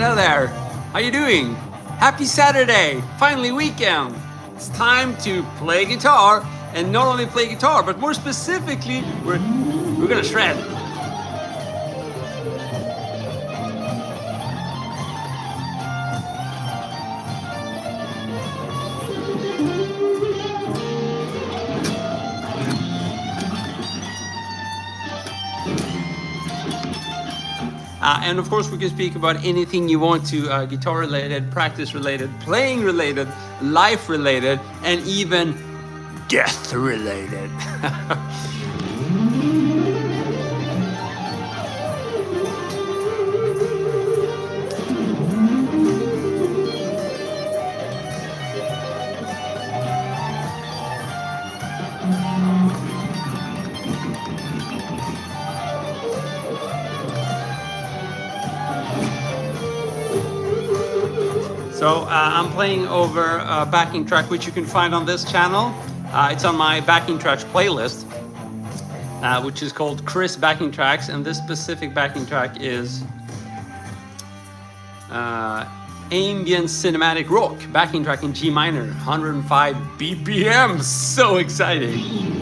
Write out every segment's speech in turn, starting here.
Hello there. How you doing? Happy Saturday. Finally weekend. It's time to play guitar, and not only play guitar, but more specifically, we're gonna shred. And of course, we can speak about anything you want to, guitar related, practice related, playing related, life related, and even death related. So I'm playing over a backing track, which you can find on this channel. It's on my backing tracks playlist, which is called Chris Backing Tracks. And this specific backing track is Ambient Cinematic Rock, backing track in G minor, 105 BPM. So exciting.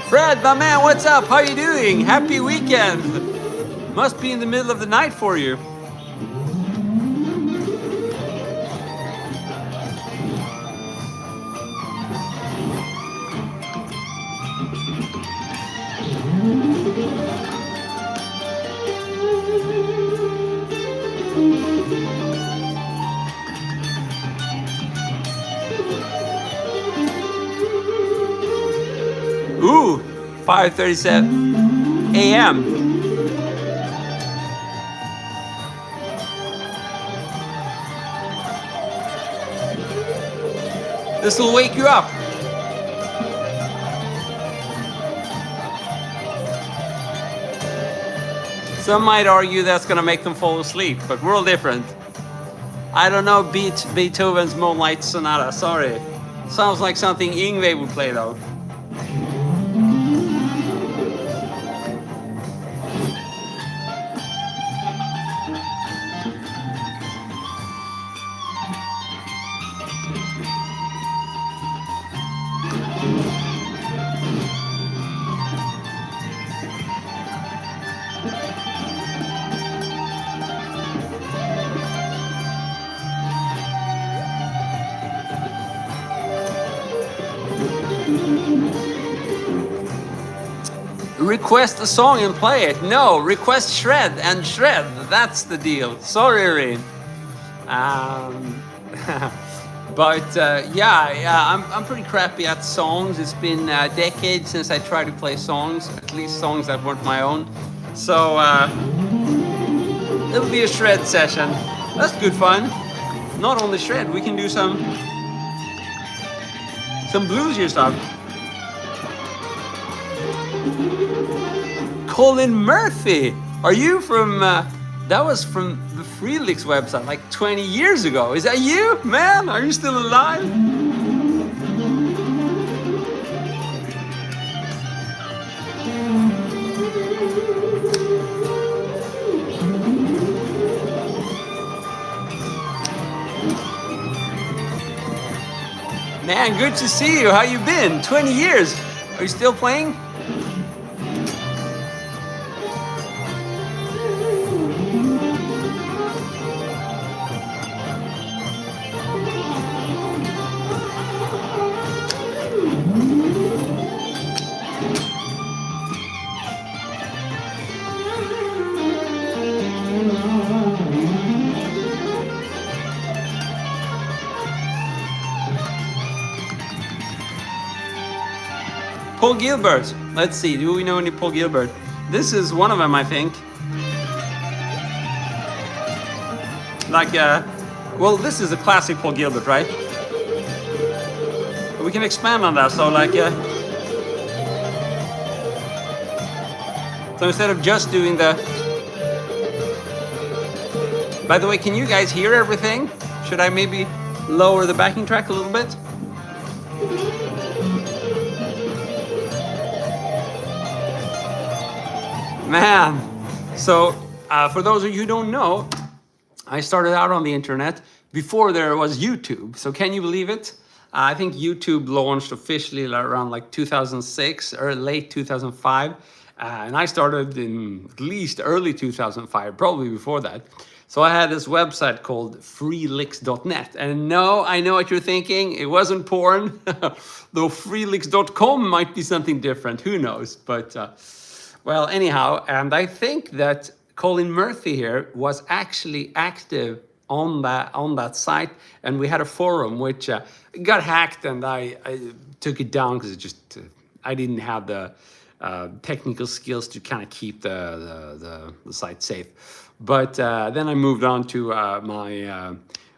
Fred, my man, what's up? How you doing? Happy weekend. Must be in the middle of the night for you. Ooh, 5:37 a.m. This will wake you up. Some might argue that's gonna make them fall asleep, but we're all different. I don't know Beethoven's Moonlight Sonata, sorry. Sounds like something Yngwie would play though. Request a song and play it. No, request shred and shred. That's the deal. Sorry, Irene. But I'm pretty crappy at songs. It's been decades since I tried to play songs, at least songs that weren't my own. So it'll be a shred session. That's good fun. Not only shred, we can do some bluesier stuff. Colin Murphy, are you from, that was from the Freelix website like 20 years ago. Is that you, man? Are you still alive? Man, good to see you. How you been? 20 years. Are you still playing? Paul Gilbert. Let's see. Do we know any Paul Gilbert? This is one of them, I think. Like, well, this is a classic Paul Gilbert, right? We can expand on that. So, like, so instead of just doing the. By the way, can you guys hear everything? Should I maybe lower the backing track a little bit? Man, so for those of you who don't know, I started out on the internet before there was YouTube. So can you believe it? I think YouTube launched officially around like 2006 or late 2005. And I started in at least early 2005, probably before that. So I had this website called freelicks.net. And no, I know what you're thinking. It wasn't porn, though freelicks.com might be something different. Who knows? But well, anyhow, and I think that Colin Murphy here was actually active on that site, and we had a forum which got hacked, and I took it down because it just I didn't have the technical skills to kind of keep the site safe. But then I moved on to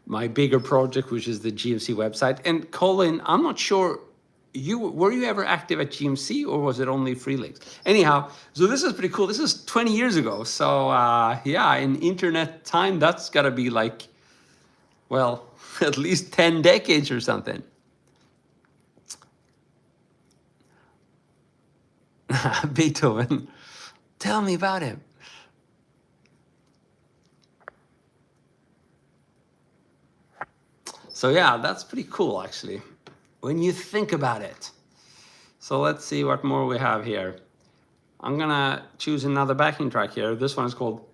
my bigger project, which is the GMC website. And Colin, I'm not sure. Were you ever active at GMC, or was it only Freelicks? Anyhow, so this is pretty cool. This is 20 years ago. So yeah, in internet time, that's got to be like, well, at least 10 decades or something. Beethoven. Tell me about him. So yeah, that's pretty cool, actually, when you think about it. So let's see what more we have here. I'm gonna choose another backing track here. This one is called,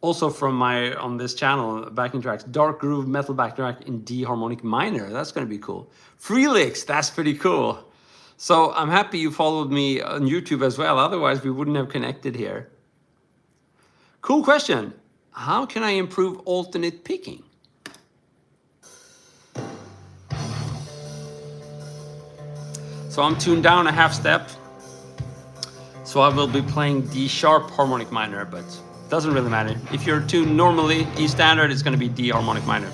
also from my, on this channel, backing tracks, Dark Groove Metal backing track in D harmonic minor. That's gonna be cool. Freelicks, that's pretty cool. So I'm happy you followed me on YouTube as well. Otherwise we wouldn't have connected here. Cool question. How can I improve alternate picking? So I'm tuned down a half step. So I will be playing D sharp harmonic minor, but it doesn't really matter. If you're tuned normally, E standard, it's gonna be D harmonic minor.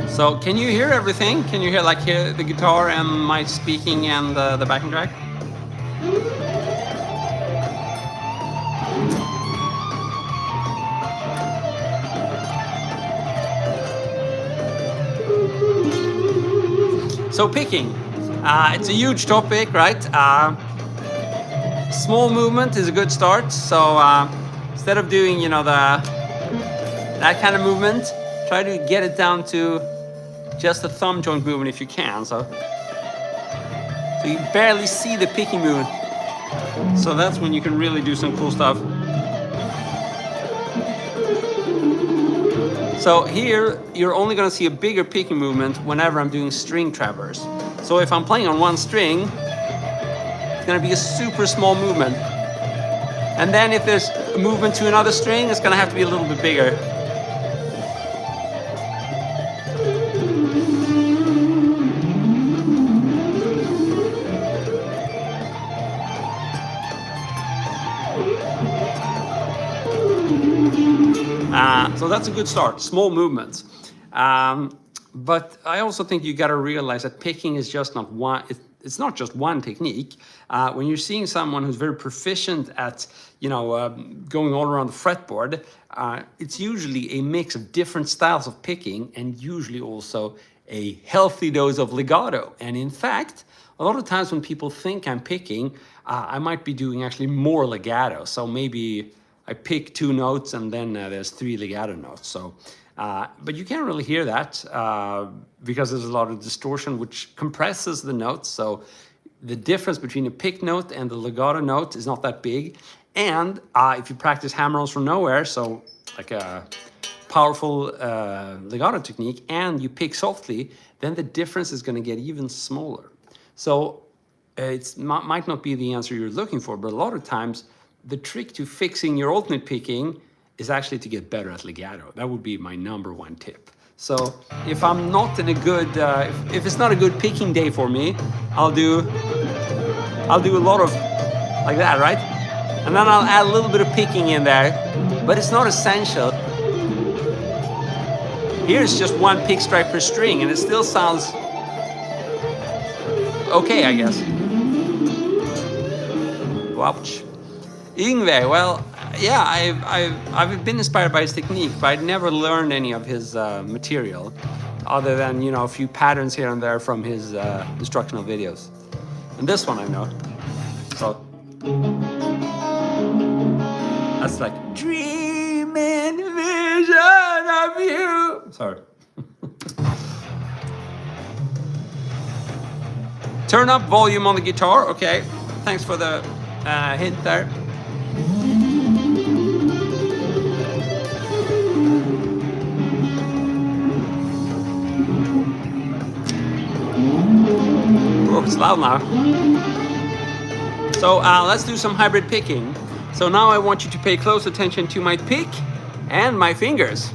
So can you hear everything? Can you hear the guitar and my speaking and the backing track? So picking, it's a huge topic, right? Small movement is a good start. So instead of doing, you know, that kind of movement, try to get it down to just a thumb joint movement if you can. So you barely see the picking movement. So that's when you can really do some cool stuff. So here, you're only gonna see a bigger picking movement whenever I'm doing string traverse. So if I'm playing on one string, it's gonna be a super small movement. And then if there's a movement to another string, it's gonna have to be a little bit bigger. So that's a good start, small movements. But I also think you got to realize that picking is just not one. it's not just one technique. When you're seeing someone who's very proficient at, going all around the fretboard, it's usually a mix of different styles of picking, and usually also a healthy dose of legato. And in fact, a lot of times when people think I'm picking, I might be doing actually more legato. So maybe I pick 2 notes and then there's 3 legato notes. So, but you can't really hear that because there's a lot of distortion which compresses the notes. So the difference between a pick note and the legato note is not that big. And if you practice hammer-ons from nowhere, so like a powerful legato technique, and you pick softly, then the difference is going to get even smaller. So it might not be the answer you're looking for, but a lot of times the trick to fixing your alternate picking is actually to get better at legato. That would be my #1 tip. So if I'm not in a good, if it's not a good picking day for me, I'll do a lot of like that, right? And then I'll add a little bit of picking in there, but it's not essential. Here's just 1 pick strike per string, and it still sounds okay, I guess. Ouch. Yngve, well, yeah, I've been inspired by his technique, but I'd never learned any of his material, other than, a few patterns here and there from his instructional videos. And this one I know. So that's like dreaming vision of you. Sorry. Turn up volume on the guitar. Okay, thanks for the hint there. Oh, it's loud now. So let's do some hybrid picking. So now I want you to pay close attention to my pick and my fingers.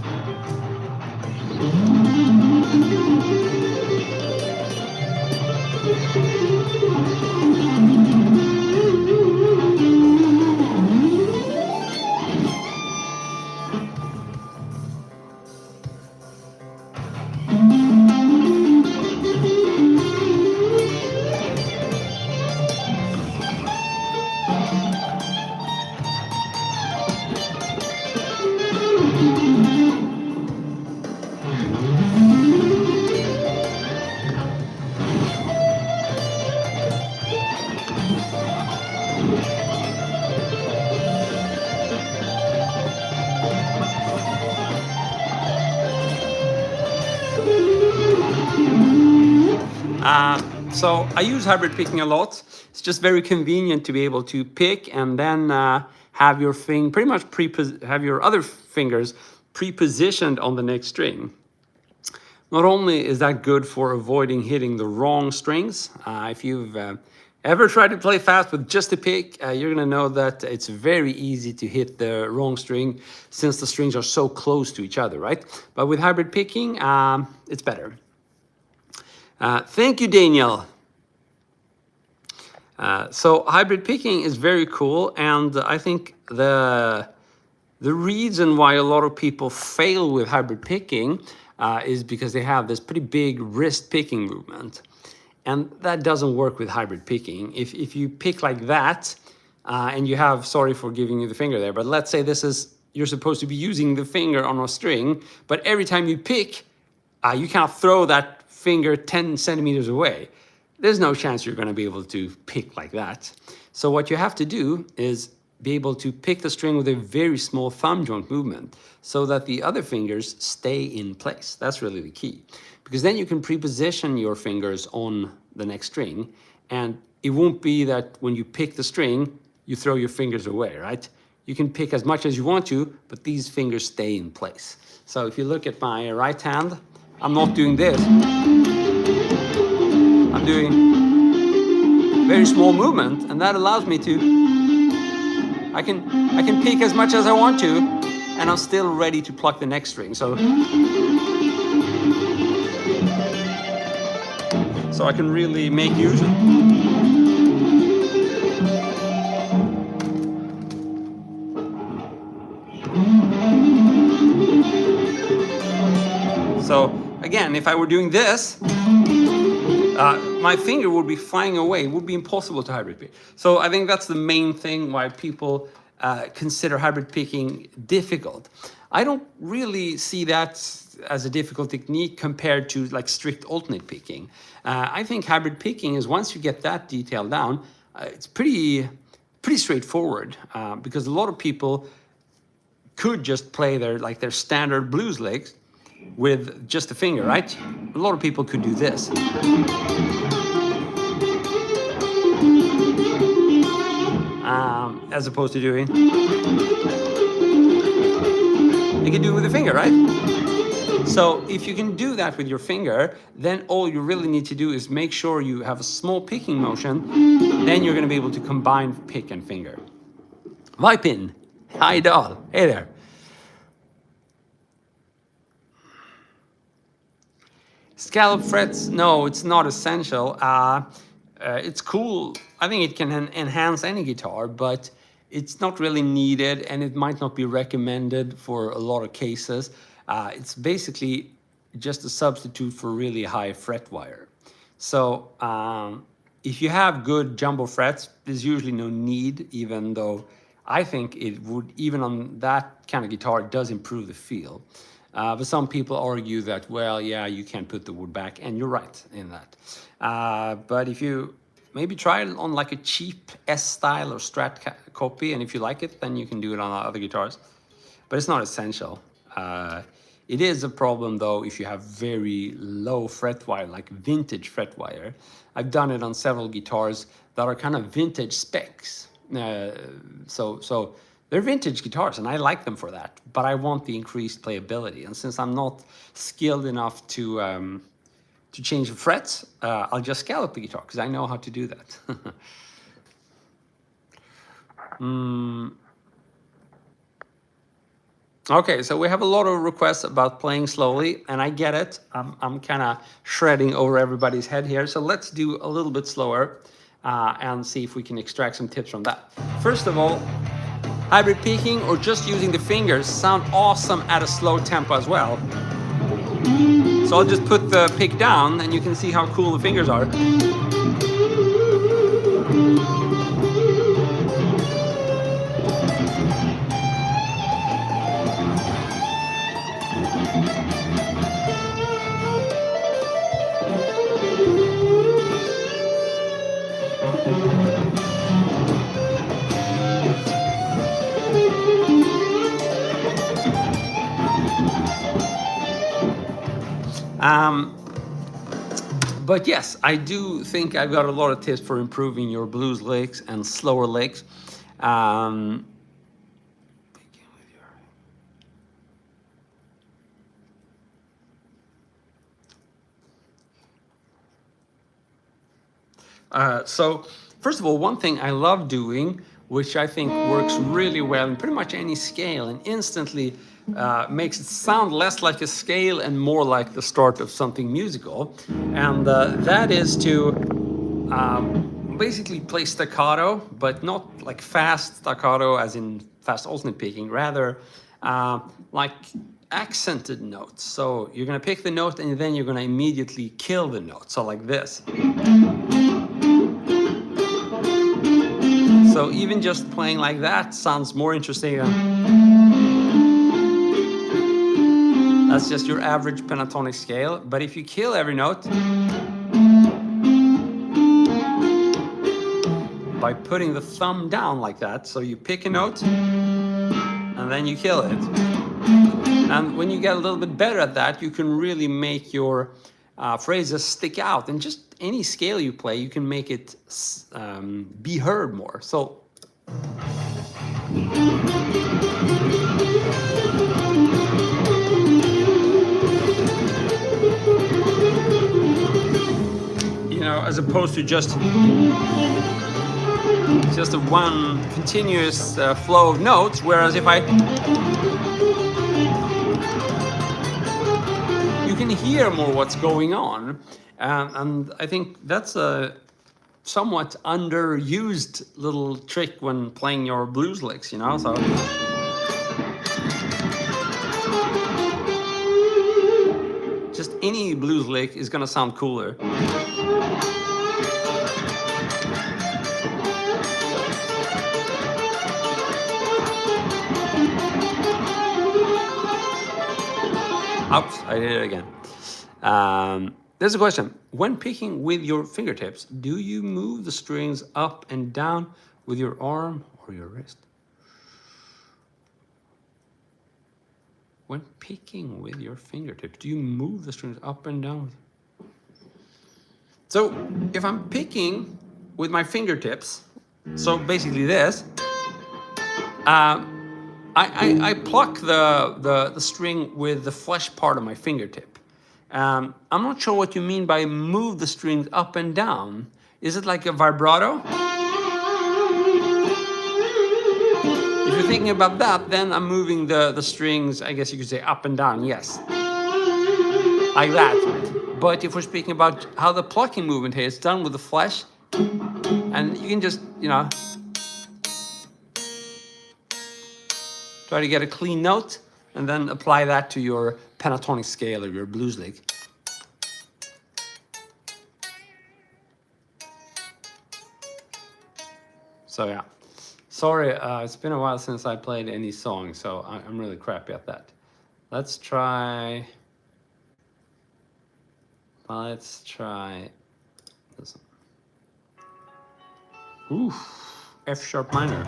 So I use hybrid picking a lot. It's just very convenient to be able to pick and then have your have your other fingers pre-positioned on the next string. Not only is that good for avoiding hitting the wrong strings, if you've ever tried to play fast with just a pick, you're gonna know that it's very easy to hit the wrong string since the strings are so close to each other, right? But with hybrid picking, it's better. Thank you, Daniel. So hybrid picking is very cool, and I think the reason why a lot of people fail with hybrid picking is because they have this pretty big wrist picking movement, and that doesn't work with hybrid picking. If you pick like that, and you have, sorry for giving you the finger there, but let's say you're supposed to be using the finger on a string, but every time you pick, you can't throw that finger 10 centimeters away. There's no chance you're going to be able to pick like that. So what you have to do is be able to pick the string with a very small thumb joint movement so that the other fingers stay in place. That's really the key, because then you can pre-position your fingers on the next string, and it won't be that when you pick the string, you throw your fingers away, right? You can pick as much as you want to, but these fingers stay in place. So if you look at my right hand, I'm not doing this. I'm doing very small movement, and that allows me to, I can pick as much as I want to, and I'm still ready to pluck the next string. So I can really make use of it. So again, if I were doing this, my finger would be flying away. It would be impossible to hybrid pick. So I think that's the main thing why people consider hybrid picking difficult. I don't really see that as a difficult technique compared to like strict alternate picking. I think hybrid picking is, once you get that detail down, it's pretty straightforward, because a lot of people could just play their standard blues licks with just a finger, right? A lot of people could do this. As opposed to doing, you can do it with a finger, right? So if you can do that with your finger, then all you really need to do is make sure you have a small picking motion. Then you're going to be able to combine pick and finger. Vipin, hi doll, hey there. Scallop frets, no, it's not essential. It's cool. I think it can enhance any guitar, but it's not really needed, and it might not be recommended for a lot of cases. It's basically just a substitute for really high fret wire. So if you have good jumbo frets, there's usually no need, even though I think it would, even on that kind of guitar, it does improve the feel. But some people argue that, well, yeah, you can't put the wood back, and you're right in that. But if you maybe try it on like a cheap S-style or Strat copy, and if you like it, then you can do it on other guitars. But it's not essential. It is a problem, though, if you have very low fret wire, like vintage fret wire. I've done it on several guitars that are kind of vintage specs. So they're vintage guitars, and I like them for that. But I want the increased playability. And since I'm not skilled enough to change the frets, I'll just scallop the guitar, because I know how to do that. Okay, so we have a lot of requests about playing slowly, and I get it. I'm kind of shredding over everybody's head here. So let's do a little bit slower and see if we can extract some tips from that. First of all, hybrid picking or just using the fingers sound awesome at a slow tempo as well. So I'll just put the pick down, and you can see how cool the fingers are. But yes, I do think I've got a lot of tips for improving your blues licks and slower licks. So first of all, one thing I love doing, which I think works really well in pretty much any scale and instantly makes it sound less like a scale and more like the start of something musical. And that is to basically play staccato, but not like fast staccato as in fast alternate picking, rather like accented notes. So you're going to pick the note and then you're going to immediately kill the note. So like this. So even just playing like that sounds more interesting than... That's just your average pentatonic scale. But if you kill every note by putting the thumb down like that, so you pick a note and then you kill it. And when you get a little bit better at that, you can really make your phrases stick out. And just any scale you play, you can make it be heard more. So as opposed to just a one continuous flow of notes, whereas if you can hear more what's going on, and I think that's a somewhat underused little trick when playing your blues licks, so just any blues lick is gonna sound cooler. Oops, I did it again. There's a question. When picking with your fingertips, do you move the strings up and down with your arm or your wrist? When picking with your fingertips, do you move the strings up and down? So if I'm picking with my fingertips, so basically this, I pluck the string with the flesh part of my fingertip. I'm not sure what you mean by move the strings up and down. Is it like a vibrato? If you're thinking about that, then I'm moving the strings, I guess you could say up and down, yes. Like that. But if we're speaking about how the plucking movement here is done with the flesh, and you can just, you know, try to get a clean note and then apply that to your pentatonic scale or your blues lick. So yeah, sorry, it's been a while since I played any song, so I'm really crappy at that. Let's try this one. Ooh, F sharp minor.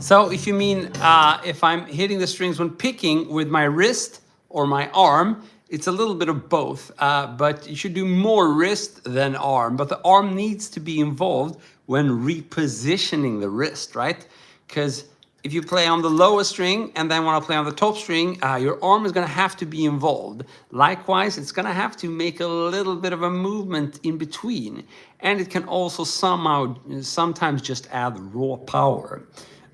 So if you mean if I'm hitting the strings when picking with my wrist or my arm, it's a little bit of both, but you should do more wrist than arm. But the arm needs to be involved when repositioning the wrist, right? Because if you play on the lowest string and then want to play on the top string, your arm is going to have to be involved. Likewise, it's going to have to make a little bit of a movement in between. And it can also sometimes just add raw power.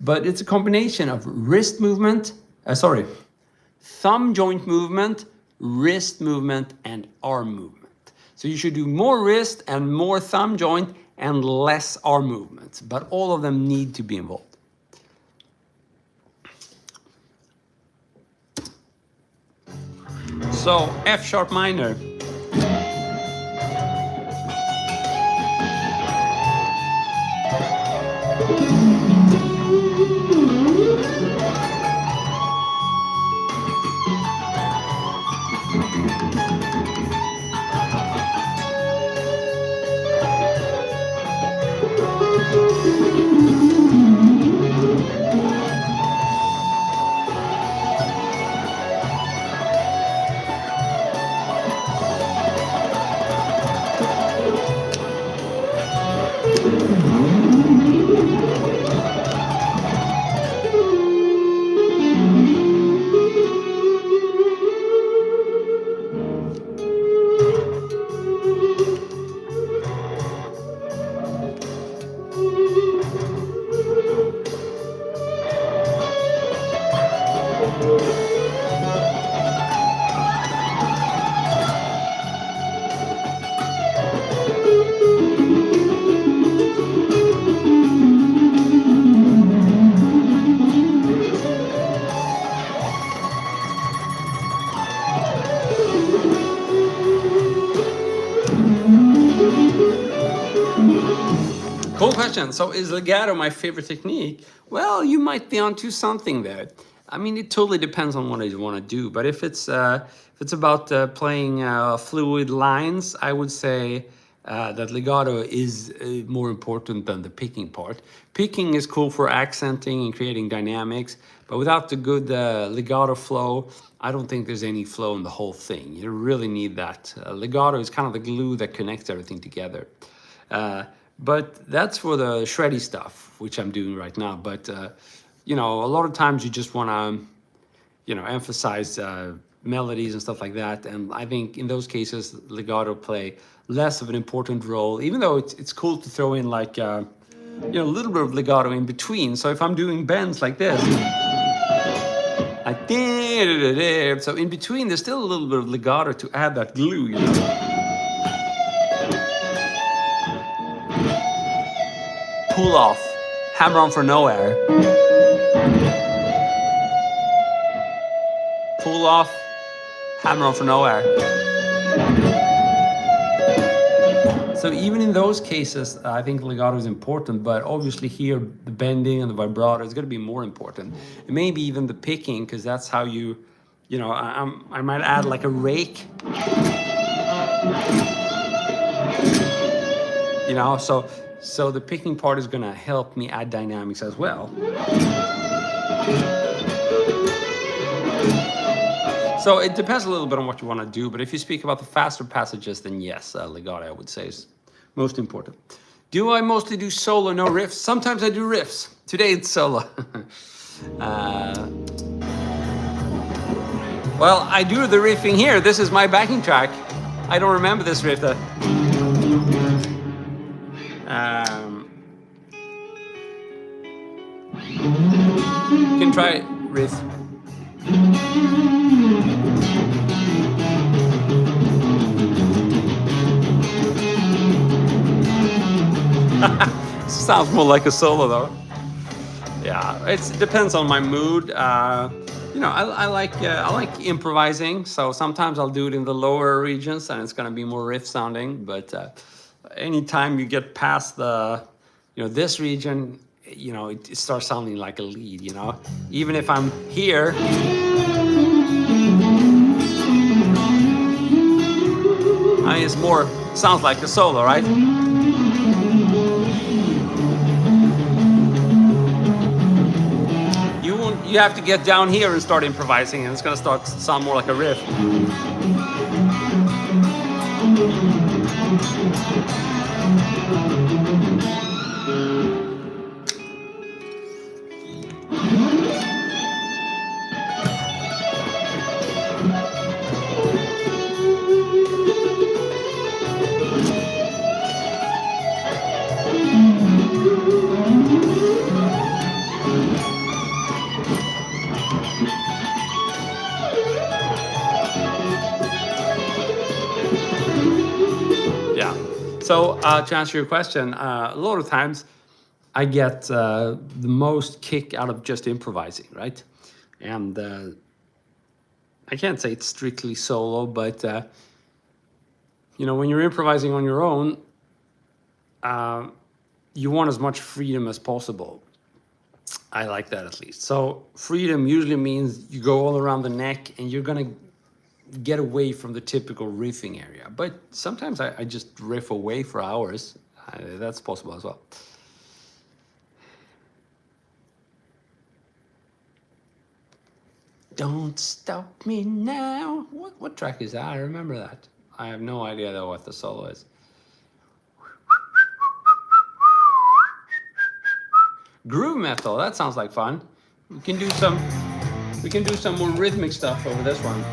But it's a combination of wrist movement, thumb joint movement, wrist movement, and arm movement. So you should do more wrist and more thumb joint and less arm movements, but all of them need to be involved. So F sharp minor. Cool question. So is legato my favorite technique? Well, you might be onto something there. I mean, it totally depends on what I want to do. But if it's about playing fluid lines, I would say that legato is more important than the picking part. Picking is cool for accenting and creating dynamics, but without the good legato flow, I don't think there's any flow in the whole thing. You really need that. Legato is kind of the glue that connects everything together. But that's for the shreddy stuff, which I'm doing right now. But, you know, a lot of times you just want to, you know, emphasize melodies and stuff like that. And I think in those cases, legato play less of an important role, even though it's cool to throw in like, you know, a little bit of legato in between. So if I'm doing bends like this, like, so in between, there's still a little bit of legato to add that glue, you know. Pull off, hammer on for nowhere. Pull off, hammer on for nowhere. So even in those cases, I think legato is important, but obviously here, the bending and the vibrato is going to be more important. And maybe even the picking, because that's how you know, I might add like a rake. You know, so the picking part is going to help me add dynamics as well. So it depends a little bit on what you want to do, but if you speak about the faster passages, then yes, legato I would say is most important. Do I mostly do solo, no riffs? Sometimes I do riffs. Today it's solo. Well, I do the riffing here. This is my backing track. I don't remember this riff. You can try riff. Sounds more like a solo though. Yeah, it depends on my mood. You know, I like improvising, so sometimes I'll do it in the lower regions and it's gonna be more riff sounding, but anytime you get past the, you know, this region, you know, it starts sounding like a lead, you know? Even if I'm here, I mean, it's more, sounds like a solo, right? You have to get down here and start improvising, and it's gonna start to sound more like a riff. So to answer your question, a lot of times I get the most kick out of just improvising, right? And I can't say it's strictly solo, but you know, when you're improvising on your own, you want as much freedom as possible. I like that at least. So freedom usually means you go all around the neck and you're gonna get away from the typical riffing area. But sometimes I just riff away for hours. That's possible as well. Don't stop me now. What track is that? I remember that. I have no idea though what the solo is. Groove metal, that sounds like fun. We can do some more rhythmic stuff over this one.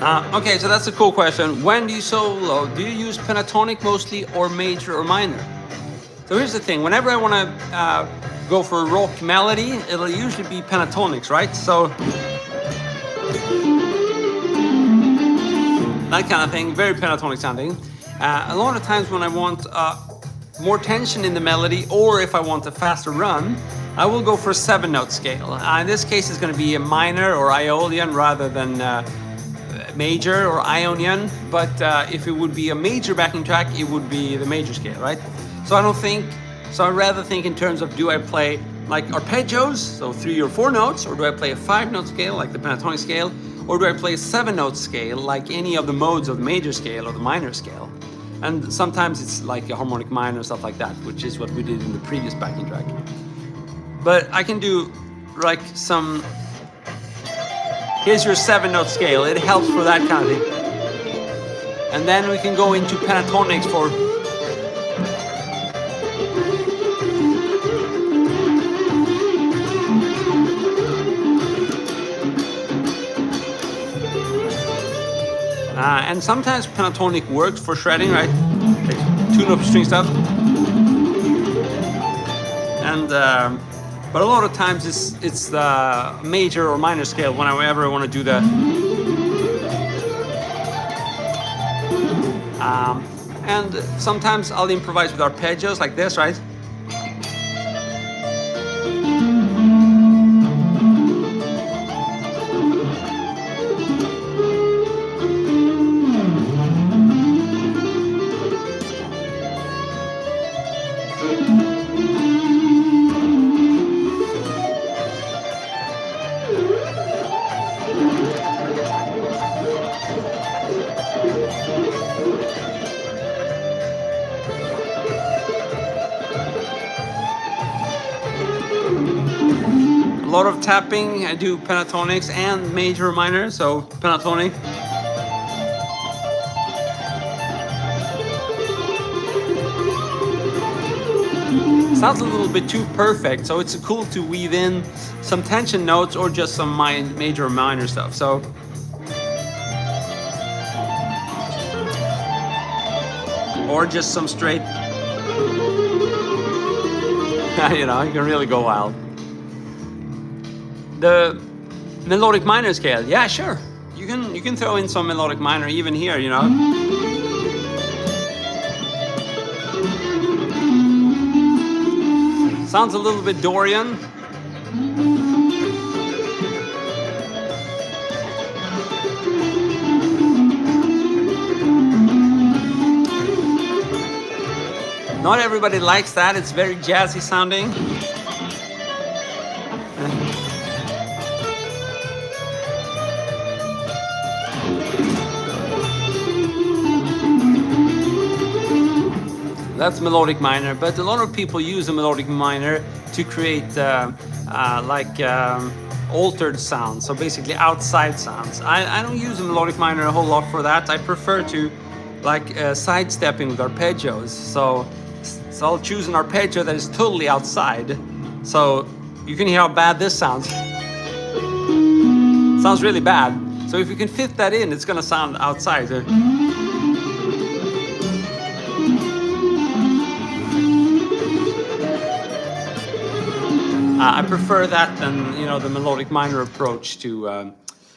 Okay, so that's a cool question. When do you solo? Do you use pentatonic mostly or major or minor? So here's the thing. Whenever I want to go for a rock melody, it'll usually be pentatonics, right? So that kind of thing, very pentatonic sounding. A lot of times when I want more tension in the melody, or if I want a faster run, I will go for a 7-note scale. In this case, it's going to be a minor or Iolian rather than major or Ionian. But if it would be a major backing track, it would be the major scale, right? So I rather think in terms of, do I play like arpeggios, so 3 or 4 notes, or do I play a 5-note scale like the pentatonic scale, or do I play a 7-note scale like any of the modes of the major scale or the minor scale? And sometimes it's like a harmonic minor, stuff like that, which is what we did in the previous backing track. But I can do like some, here's your 7-note scale. It helps for that kind of thing. And then we can go into pentatonics for, and sometimes pentatonic works for shredding, right? Like tune up string stuff. And but a lot of times it's the major or minor scale whenever I want to do the. And sometimes I'll improvise with arpeggios like this, right? A lot of tapping. I do pentatonics and major or minor, so pentatonic. Sounds a little bit too perfect, so it's cool to weave in some tension notes or just some major or minor stuff. So or just some straight, you know, you can really go wild. The melodic minor scale, yeah, sure. You can throw in some melodic minor even here, you know. Sounds a little bit Dorian. Not everybody likes that. It's very jazzy sounding. That's melodic minor, but a lot of people use a melodic minor to create altered sounds, so basically outside sounds. I don't use a melodic minor a whole lot for that. I prefer to sidestepping with arpeggios. So I'll choose an arpeggio that is totally outside. So you can hear how bad this sounds. It sounds really bad. So if you can fit that in, it's gonna sound outside. I prefer that than, you know, the melodic minor approach to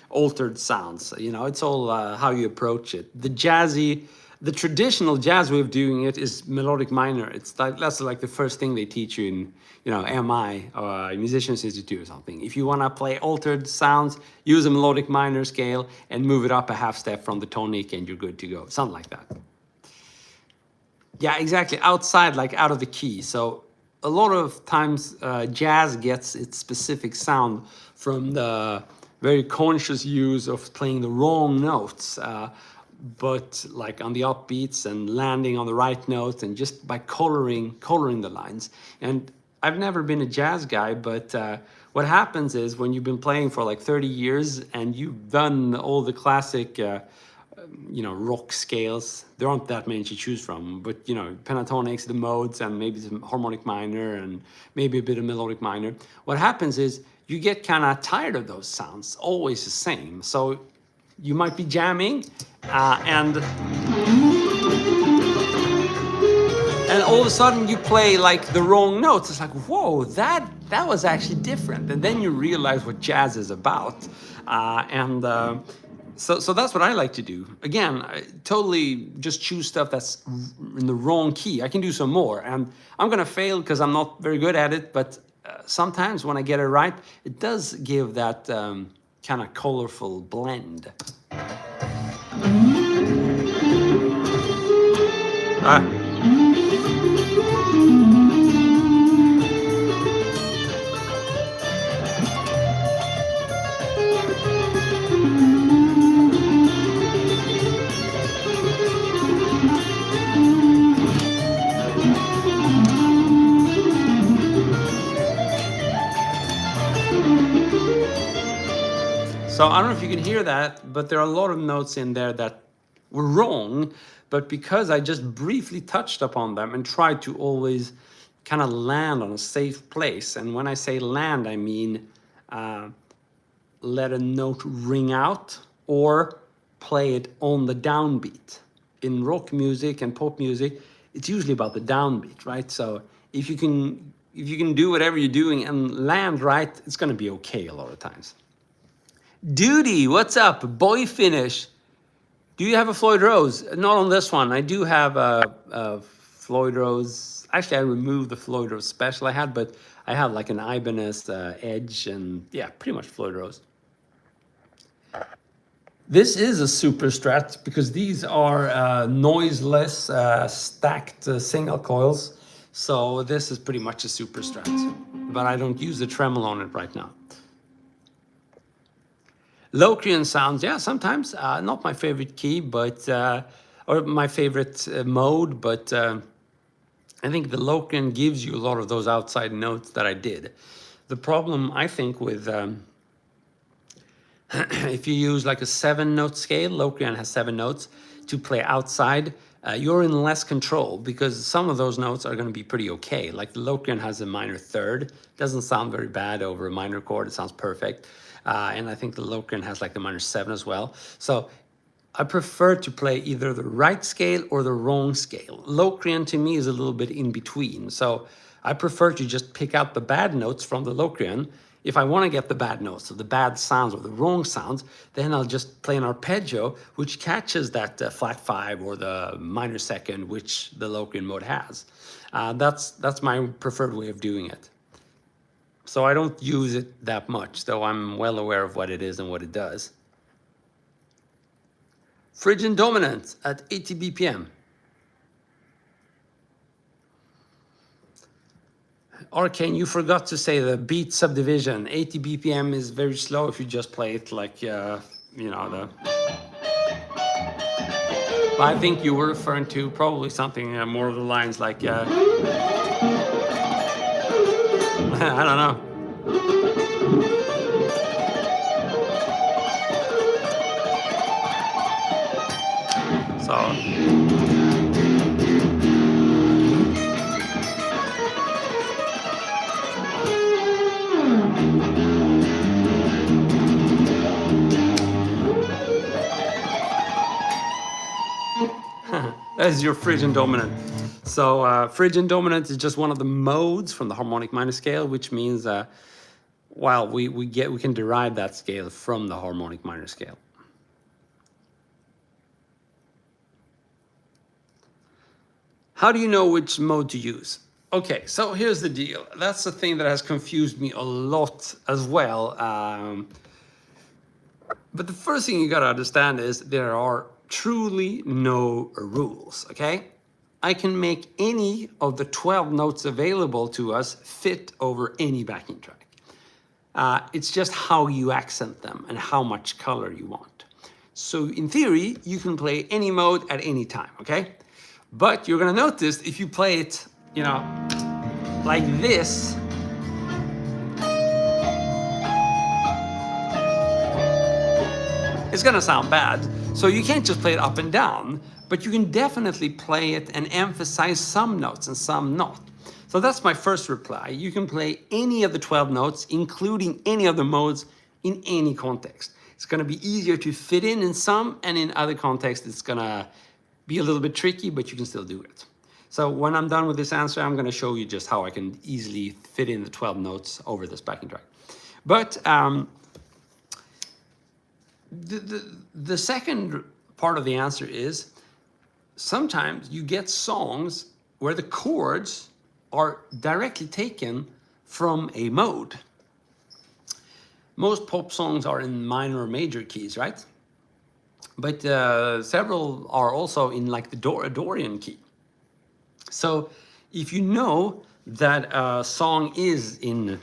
altered sounds. You know, it's all how you approach it. The traditional jazz way of doing it is melodic minor. It's like, that's like the first thing they teach you in, you know, MI or Musicians Institute or something. If you want to play altered sounds, use a melodic minor scale and move it up a half step from the tonic and you're good to go. Something like that. Yeah, exactly. Outside, like out of the key. So a lot of times jazz gets its specific sound from the very conscious use of playing the wrong notes, but like on the upbeats and landing on the right note and just by coloring the lines. And I've never been a jazz guy, but what happens is when you've been playing for like 30 years and you've done all the classic you know, rock scales. There aren't that many to choose from, but you know, pentatonics, the modes, and maybe some harmonic minor and maybe a bit of melodic minor. What happens is you get kind of tired of those sounds, always the same. So you might be jamming, and all of a sudden you play like the wrong notes. It's like, whoa, that was actually different. And then you realize what jazz is about. So that's what I like to do. Again, I totally just choose stuff that's in the wrong key. I can do some more, and I'm gonna fail because I'm not very good at it, but sometimes when I get it right, it does give that kind of colorful blend. So I don't know if you can hear that, but there are a lot of notes in there that were wrong, but because I just briefly touched upon them and tried to always kind of land on a safe place. And when I say land, I mean let a note ring out or play it on the downbeat. In rock music and pop music, it's usually about the downbeat, right? So if you can do whatever you're doing and land right, it's going to be okay a lot of times. Duty, what's up? Boy Finish. Do you have a Floyd Rose? Not on this one. I do have a Floyd Rose. Actually, I removed the Floyd Rose special I had, but I have like an Ibanez Edge, and yeah, pretty much Floyd Rose. This is a super strat because these are noiseless stacked single coils. So this is pretty much a super strat, but I don't use the tremolo on it right now. Locrian sounds, yeah, sometimes. Not my favorite key, but or my favorite mode, but I think the Locrian gives you a lot of those outside notes that I did. The problem, I think, with if you use like a 7-note scale, Locrian has 7 notes, to play outside, you're in less control because some of those notes are going to be pretty okay. Like the Locrian has a minor third, doesn't sound very bad over a minor chord, it sounds perfect. And I think the Locrian has like the minor 7 as well. So I prefer to play either the right scale or the wrong scale. Locrian to me is a little bit in between. So I prefer to just pick out the bad notes from the Locrian. If I want to get the bad notes, so the bad sounds or the wrong sounds, then I'll just play an arpeggio, which catches that flat 5 or the minor 2nd, which the Locrian mode has. That's my preferred way of doing it. So I don't use it that much, though I'm well aware of what it is and what it does. Phrygian dominant at 80 BPM. Arcane, you forgot to say the beat subdivision. 80 BPM is very slow if you just play it like, you know, the... I think you were referring to probably something more of the lines like... I don't know. So. That's your Phrygian dominant. So Phrygian dominant is just one of the modes from the harmonic minor scale, which means, well, we can derive that scale from the harmonic minor scale. How do you know which mode to use? Okay, so here's the deal. That's the thing that has confused me a lot as well. But the first thing you gotta understand is there are truly no rules, okay? I can make any of the 12 notes available to us fit over any backing track. It's just how you accent them and how much color you want. So in theory, you can play any mode at any time, okay? But you're gonna notice if you play it, you know, like this, it's gonna sound bad. So you can't just play it up and down, but you can definitely play it and emphasize some notes and some not. So that's my first reply. You can play any of the 12 notes, including any of the modes in any context. It's going to be easier to fit in some, and in other contexts, it's going to be a little bit tricky, but you can still do it. So when I'm done with this answer, I'm going to show you just how I can easily fit in the 12 notes over this backing track. But the second part of the answer is sometimes you get songs where the chords are directly taken from a mode. Most pop songs are in minor or major keys, right? But several are also in like the Dorian key. So if you know that a song is in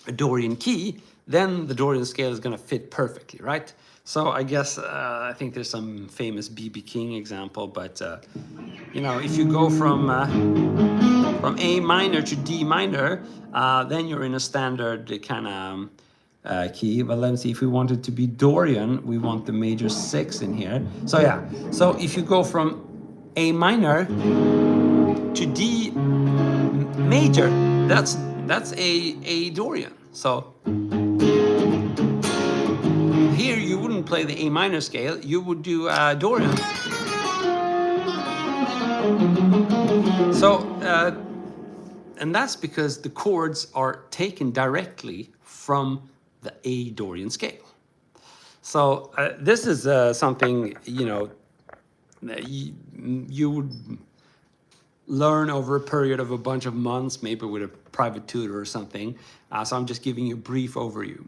a Dorian key, then the Dorian scale is going to fit perfectly, right? So I guess I think there's some famous B.B. King example, but you know, if you go from A minor to D minor, then you're in a standard kind of key. But let's see, if we want it to be Dorian, we want the major 6 in here. So yeah, so if you go from A minor to D major, that's a Dorian. So here you wouldn't play the A minor scale, you would do Dorian. So and that's because the chords are taken directly from the A Dorian scale. So this is something, you know, you would learn over a period of a bunch of months, maybe with a private tutor or something. So I'm just giving you a brief overview.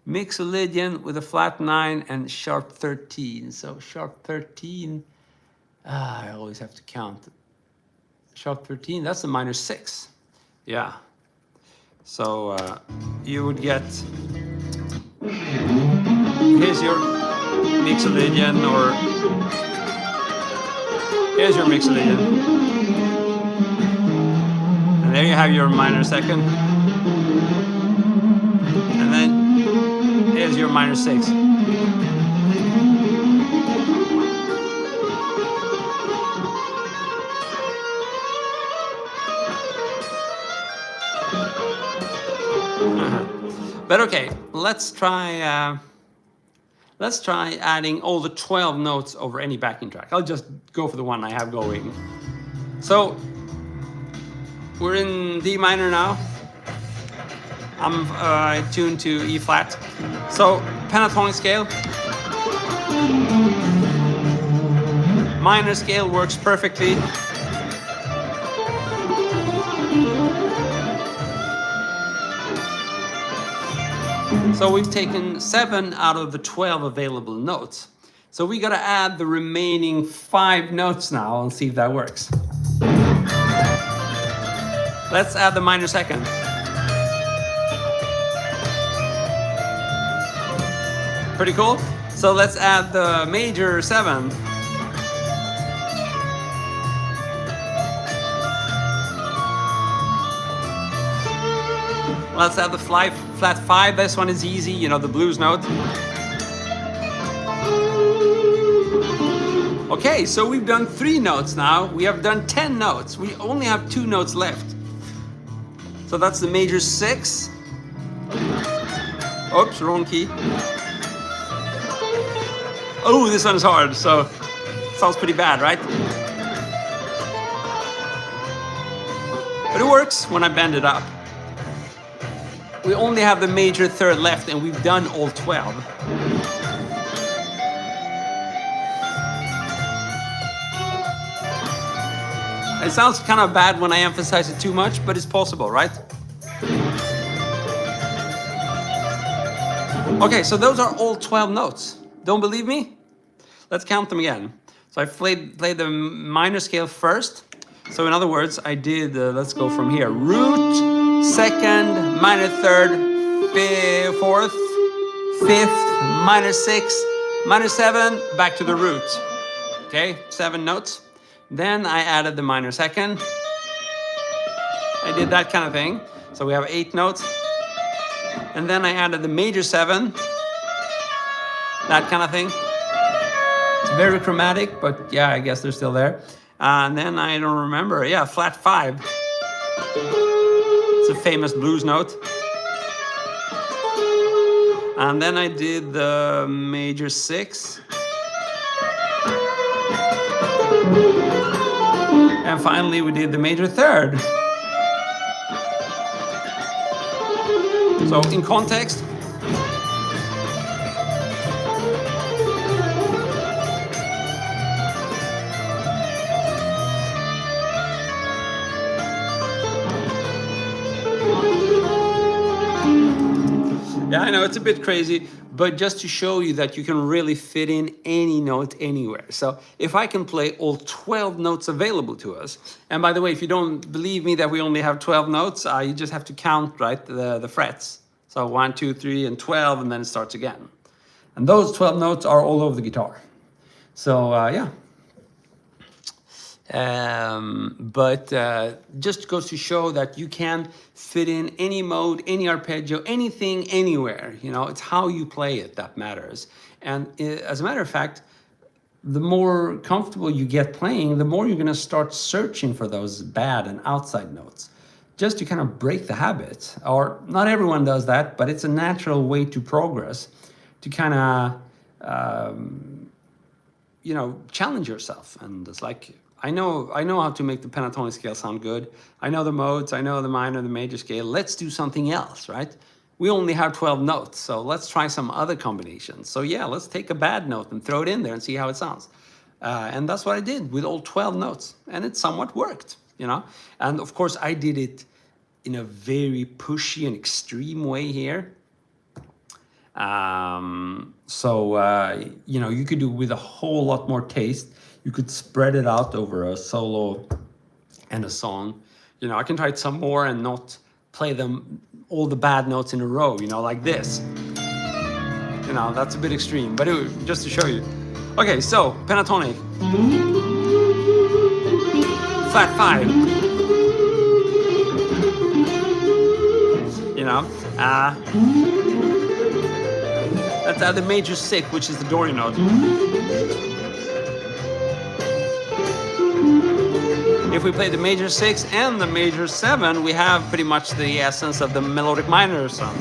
Mixolydian with a flat 9 and sharp 13. So sharp 13, I always have to count. Sharp 13, that's a minor 6. Yeah. So you would get, here's your Mixolydian, or here's your Mixolydian. And there you have your minor 2nd. And then here's your minor 6. But okay, let's try adding all the 12 notes over any backing track. I'll just go for the one I have going. So we're in D minor now. I'm tuned to E flat. So pentatonic scale. Minor scale works perfectly. So we've taken 7 out of the 12 available notes. So we gotta add the remaining 5 notes now and see if that works. Let's add the minor 2nd. Pretty cool. So let's add the major 7. Let's add the flat 5. This one is easy, you know, the blues note. Okay, so we've done 3 notes now. We have done 10 notes. We only have 2 notes left. So that's the major 6. Oops, wrong key. Oh, this one is hard, so sounds pretty bad, right? But it works when I bend it up. We only have the major 3rd left, and we've done all 12. It sounds kind of bad when I emphasize it too much, but it's possible, right? Okay, so those are all 12 notes. Don't believe me? Let's count them again. So I played the minor scale first. So in other words, I did, let's go from here. Root, 2nd, minor 3rd, 4th, 5th, minor 6, minor 7, back to the root. Okay, 7 notes. Then I added the minor 2nd. I did that kind of thing. So we have 8 notes. And then I added the major 7. That kind of thing. It's very chromatic, but yeah, I guess they're still there. And then I don't remember. Yeah, flat 5. It's a famous blues note. And then I did the major 6. And finally we did the major 3rd. So in context, yeah, I know it's a bit crazy, but just to show you that you can really fit in any note anywhere. So if I can play all 12 notes available to us, and by the way, if you don't believe me that we only have 12 notes, you just have to count, right, the frets. So 1, 2, 3, and 12, and then it starts again. And those 12 notes are all over the guitar. So yeah. But just goes to show that you can fit in any mode, any arpeggio, anything, anywhere. You know, it's how you play it that matters. And as a matter of fact, the more comfortable you get playing, the more you're going to start searching for those bad and outside notes, just to kind of break the habit. Or not everyone does that, but it's a natural way to progress, to kind of you know, challenge yourself. And it's like, I know how to make the pentatonic scale sound good. I know the modes, I know the minor, the major scale. Let's do something else, right? We only have 12 notes, so let's try some other combinations. So yeah, let's take a bad note and throw it in there and see how it sounds. And that's what I did with all 12 notes, and it somewhat worked, you know? And of course, I did it in a very pushy and extreme way here. You know, you could do with a whole lot more taste. You could spread it out over a solo and a song. You know, I can try it some more and not play them all the bad notes in a row, you know, like this. You know, that's a bit extreme, but just to show you. Okay, so pentatonic. Flat 5. You know, that's the major 6, which is the Dorian note. If we play the major 6 and the major 7, we have pretty much the essence of the melodic minor sound.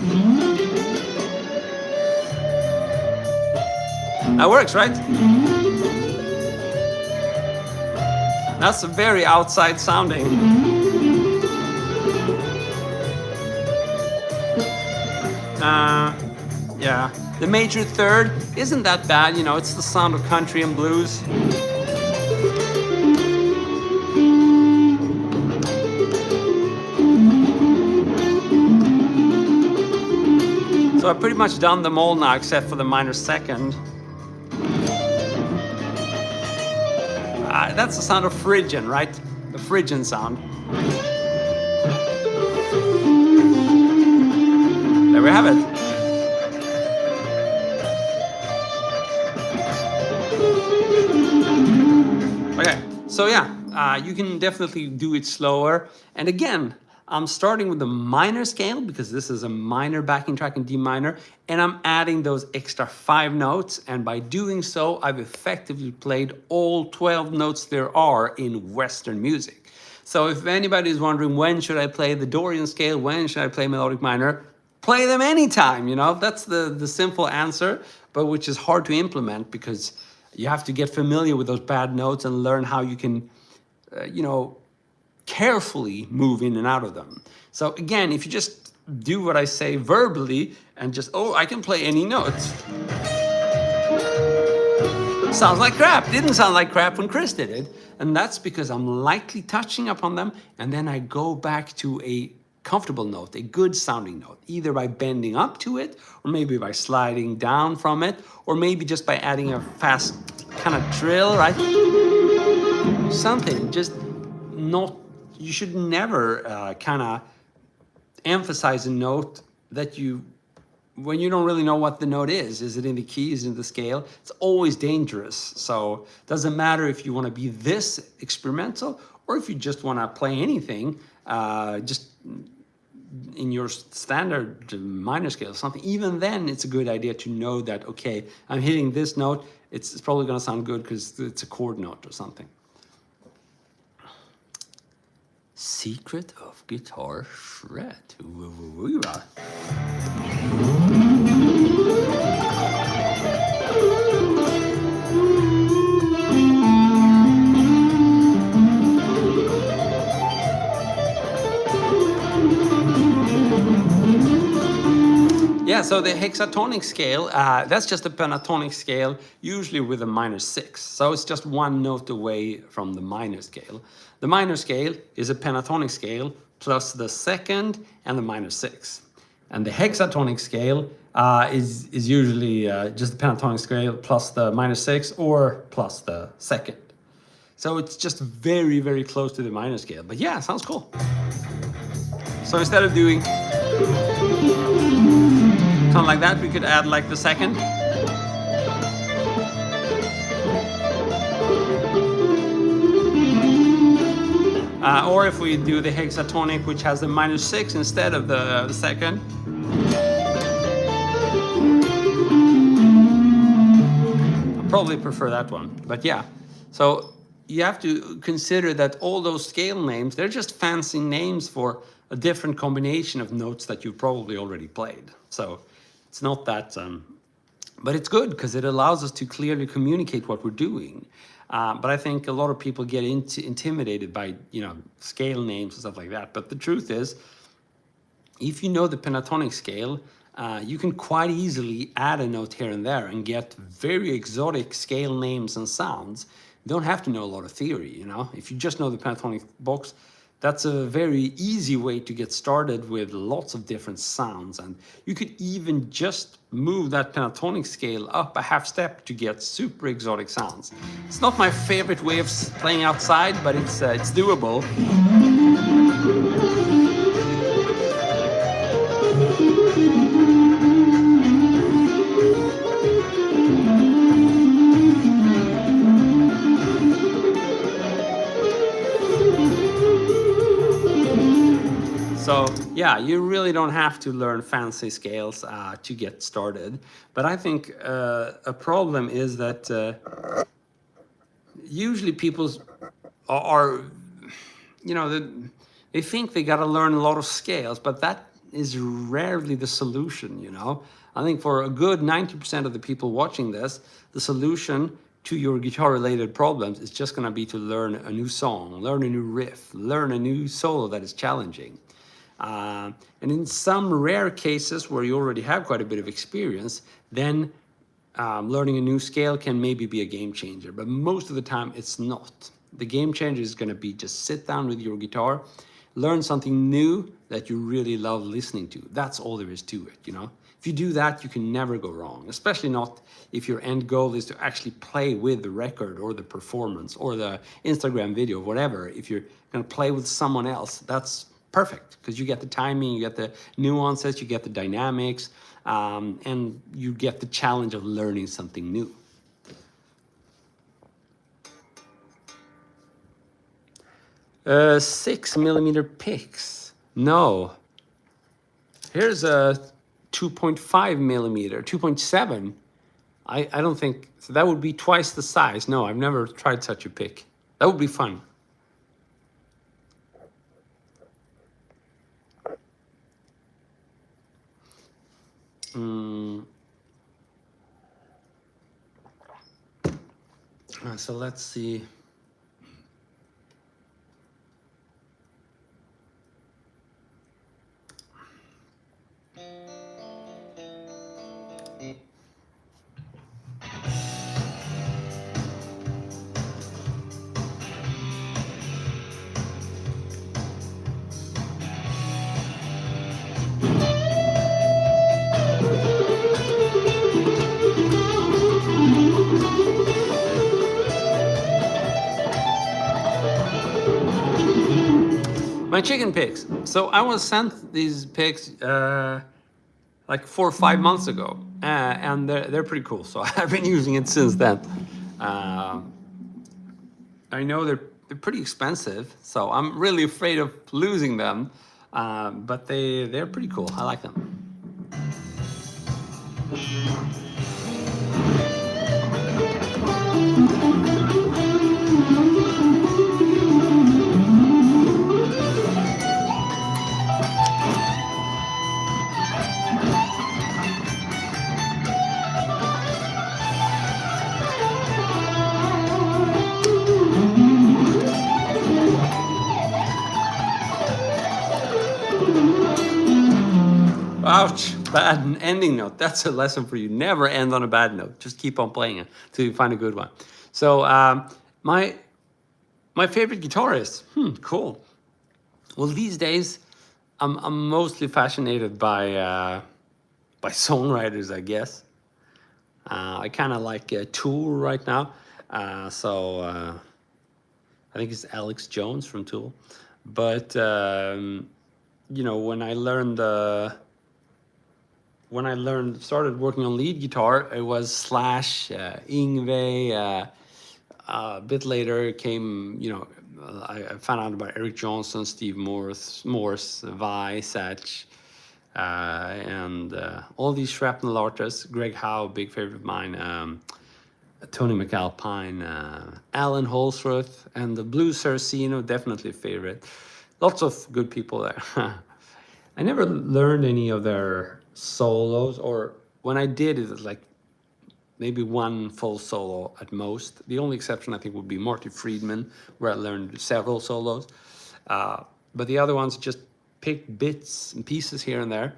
That works, right? That's very outside sounding. Yeah. The major 3rd isn't that bad, you know, it's the sound of country and blues. So I've pretty much done them all now, except for the minor 2nd. That's the sound of Phrygian, right? The Phrygian sound. There we have it. Okay, so yeah, you can definitely do it slower. And again, I'm starting with the minor scale because this is a minor backing track in D minor, and I'm adding those extra 5 notes. And by doing so, I've effectively played all 12 notes there are in Western music. So if anybody is wondering, when should I play the Dorian scale? When should I play melodic minor? Play them anytime, you know? That's the simple answer, but which is hard to implement because you have to get familiar with those bad notes and learn how you can, you know, carefully move in and out of them. So again, if you just do what I say verbally and just, oh, I can play any notes. Sounds like crap. Didn't sound like crap when Chris did it. And that's because I'm lightly touching upon them, and then I go back to a comfortable note, a good sounding note, either by bending up to it, or maybe by sliding down from it, or maybe just by adding a fast kind of trill, right? Something, just not. You should never kind of emphasize a note that when you don't really know what the note is. Is it in the key? Is it in the scale? It's always dangerous. So it doesn't matter if you want to be this experimental or if you just want to play anything, just in your standard minor scale or something. Even then, it's a good idea to know that, okay, I'm hitting this note. It's probably going to sound good because it's a chord note or something. Secret of guitar shred. Yeah, so the hexatonic scale, that's just a pentatonic scale, usually with a minor 6. So it's just one note away from the minor scale. The minor scale is a pentatonic scale plus the second and the minor 6. And the hexatonic scale is usually just the pentatonic scale plus the minor 6 or plus the second. So it's just very, very close to the minor scale. But yeah, sounds cool. So instead of doing something like that, we could add like the second. Or if we do the hexatonic, which has the minor 6 instead of the second. I probably prefer that one, but yeah. So you have to consider that all those scale names, they're just fancy names for a different combination of notes that you've probably already played. So it's not that, but it's good because it allows us to clearly communicate what we're doing. But I think a lot of people get intimidated by, scale names and stuff like that. But the truth is, if you know the pentatonic scale, you can quite easily add a note here and there and get very exotic scale names and sounds. You don't have to know a lot of theory, If you just know the pentatonic box, that's a very easy way to get started with lots of different sounds. And you could even just move that pentatonic scale up a half step to get super exotic sounds. It's not my favorite way of playing outside, but it's doable. So yeah, you really don't have to learn fancy scales to get started. But I think a problem is that usually people are, they think they got to learn a lot of scales, but that is rarely the solution, I think for a good 90% of the people watching this, the solution to your guitar-related problems is just going to be to learn a new song, learn a new riff, learn a new solo that is challenging. And in some rare cases where you already have quite a bit of experience, then learning a new scale can maybe be a game changer. But most of the time, it's not. The game changer is going to be just sit down with your guitar, learn something new that you really love listening to. That's all there is to it, If you do that, you can never go wrong, especially not if your end goal is to actually play with the record or the performance or the Instagram video, whatever. If you're going to play with someone else, that's perfect because you get the timing, you get the nuances, you get the dynamics, and you get the challenge of learning something new. Uh, 6mm picks. No. Here's a 2.5mm, 2.7. I don't think, so that would be twice the size. No, I've never tried such a pick. That would be fun. So let's see. My chicken picks. So I was sent these picks like 4 or 5 months ago, and they're pretty cool. So I've been using it since then. I know they're pretty expensive, so I'm really afraid of losing them. But they're pretty cool. I like them. Ouch, bad ending note. That's a lesson for you. Never end on a bad note. Just keep on playing it till you find a good one. So my favorite guitarist, cool. Well, these days, I'm mostly fascinated by songwriters, I guess. I kind of like Tool right now. I think it's Alex Jones from Tool. But you know, started working on lead guitar, it was Slash, Yngwie. A bit later came, you know, I found out about Eric Johnson, Steve Morse, Vi, Satch, and all these shrapnel artists. Greg Howe, big favorite of mine. Tony McAlpine, Alan Holsworth, and the Blues Saraceno, definitely a favorite. Lots of good people there. I never learned any of their solos, or when I did, it was like maybe one full solo at most. The only exception I think would be Marty Friedman, where I learned several solos. But the other ones just picked bits and pieces here and there,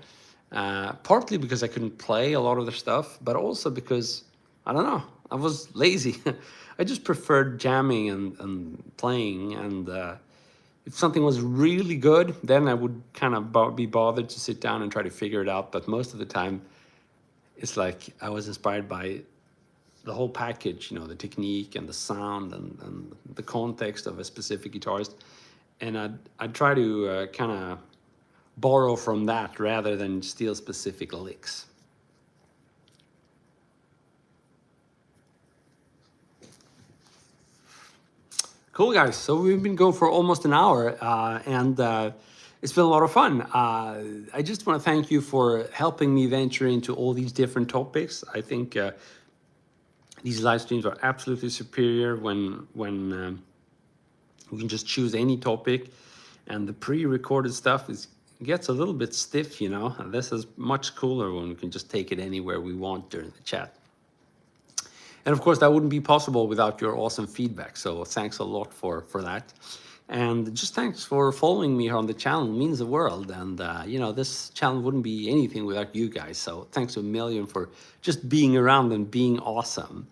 partly because I couldn't play a lot of their stuff, but also because, I don't know, I was lazy. I just preferred jamming and playing, and if something was really good, then I would kind of be bothered to sit down and try to figure it out. But most of the time, it's like I was inspired by the whole package, you know, the technique and the sound and the context of a specific guitarist. And I'd try to kind of borrow from that rather than steal specific licks. Cool, guys. So we've been going for almost an hour, and it's been a lot of fun. I just want to thank you for helping me venture into all these different topics. I think these live streams are absolutely superior when we can just choose any topic, and the pre-recorded stuff gets a little bit stiff, you know. This is much cooler when we can just take it anywhere we want during the chat. And of course, that wouldn't be possible without your awesome feedback. So thanks a lot for that. And just thanks for following me here on the channel. It means the world. And, you know, this channel wouldn't be anything without you guys. So thanks a million for just being around and being awesome.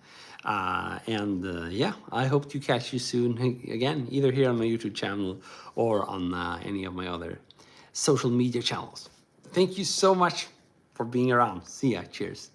Yeah, I hope to catch you soon again, either here on my YouTube channel or on any of my other social media channels. Thank you so much for being around. See ya. Cheers.